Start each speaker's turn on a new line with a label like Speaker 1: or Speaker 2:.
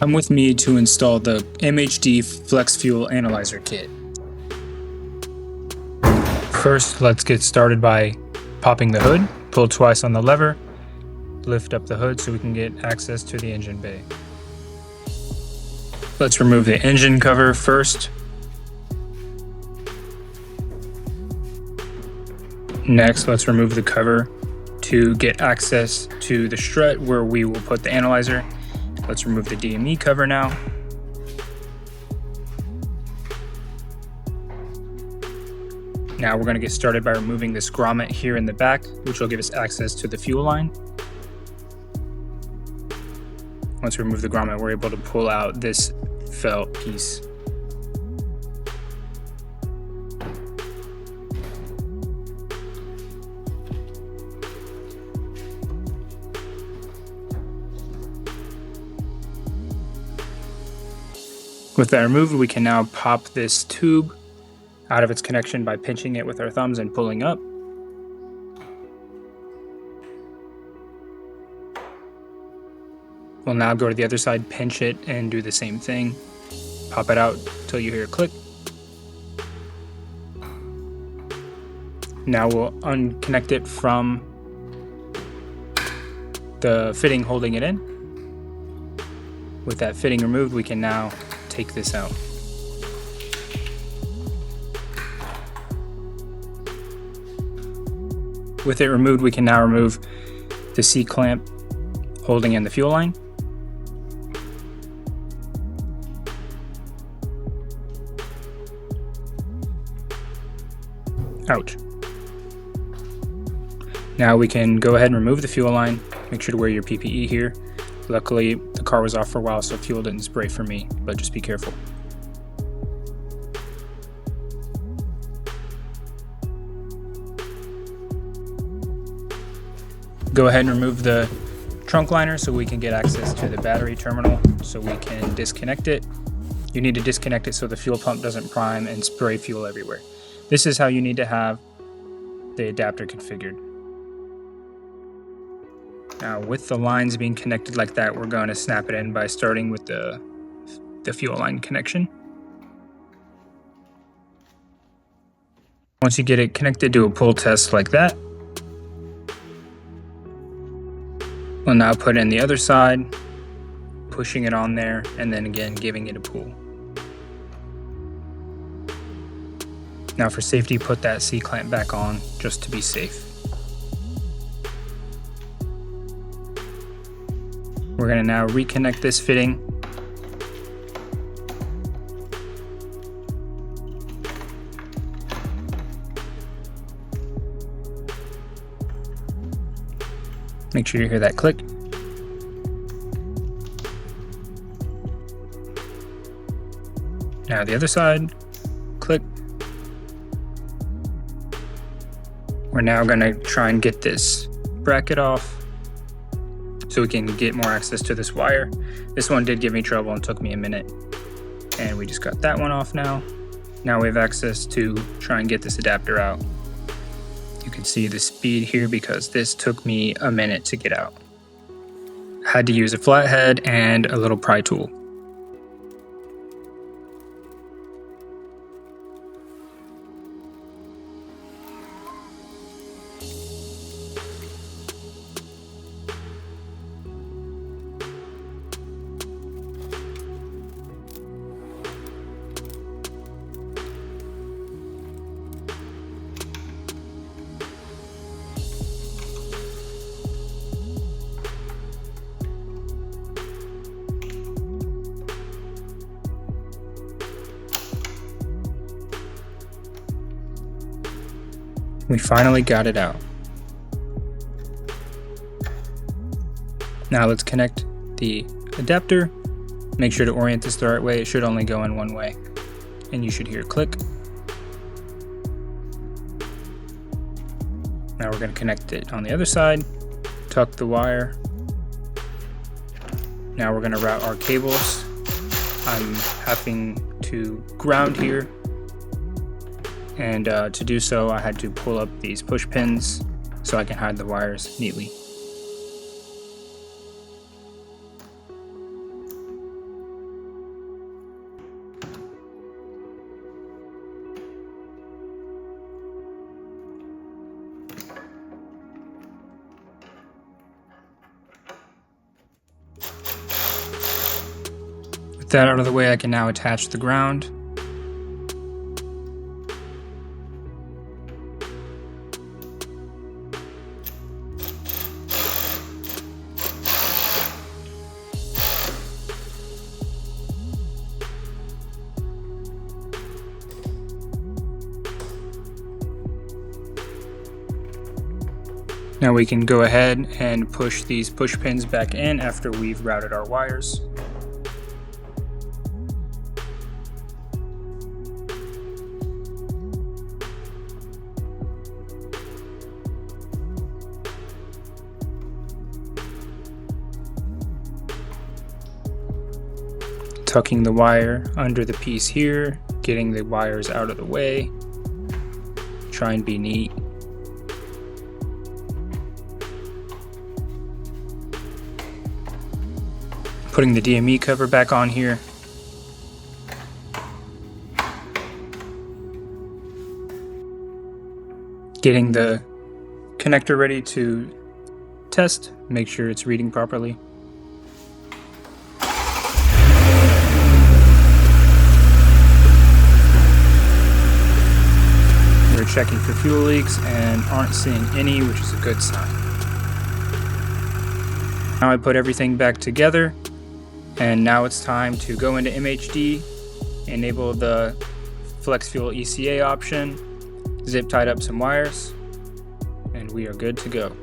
Speaker 1: Come with me to install the MHD FlexFuel Analyzer Kit. First, let's get started by popping the hood. Pull twice on the lever, lift up the hood so we can get access to the engine bay. Let's remove the engine cover first. Next, let's remove the cover to get access to the strut where we will put the analyzer. Let's remove the DME cover now. Now we're going to get started by removing this grommet here in the back, which will give us access to the fuel line. Once we remove the grommet, we're able to pull out this felt piece. With that removed, we can now pop this tube out of its connection by pinching it with our thumbs and pulling up. We'll now go to the other side, pinch it, and do the same thing. Pop it out until you hear a click. Now we'll unconnect it from the fitting holding it in. With that fitting removed, we can now take this out. With it removed, we can now remove the C-clamp holding in the fuel line. Ouch. Now we can go ahead and remove the fuel line. Make sure to wear your PPE here. Luckily, the car was off for a while, so fuel didn't spray for me, but just be careful. Go ahead and remove the trunk liner so we can get access to the battery terminal so we can disconnect it. You need to disconnect it so the fuel pump doesn't prime and spray fuel everywhere. This is how you need to have the adapter configured. Now, with the lines being connected like that, we're going to snap it in by starting with the fuel line connection. Once you get it connected, do a pull test like that. We'll now put in the other side, pushing it on there, and then again giving it a pull. Now for safety, put that C-clamp back on just to be safe. We're going to now reconnect this fitting. Make sure you hear that click. Now the other side, click. We're now going to try and get this bracket off so we can get more access to this wire. This one did give me trouble and took me a minute. And we just got that one off now. Now we have access to try and get this adapter out. You can see the speed here because this took me a minute to get out. I had to use a flathead and a little pry tool. We finally got it out. Now let's connect the adapter. Make sure to orient this the right way. It should only go in one way. And you should hear a click. Now we're going to connect it on the other side. Tuck the wire. Now we're going to route our cables. I'm having to ground here. And to do so, I had to pull up these push pins so I can hide the wires neatly. that out of the way, I can now attach the ground. Now we can go ahead and push these push pins back in after we've routed our wires. Tucking the wire under the piece here, getting the wires out of the way. Try and be neat. Putting the DME cover back on here. Getting the connector ready to test, make sure it's reading properly. We're checking for fuel leaks and aren't seeing any, which is a good sign. Now I put everything back together. And now it's time to go into MHD, enable the FlexFuel ECA option, zip tied up some wires, and we are good to go.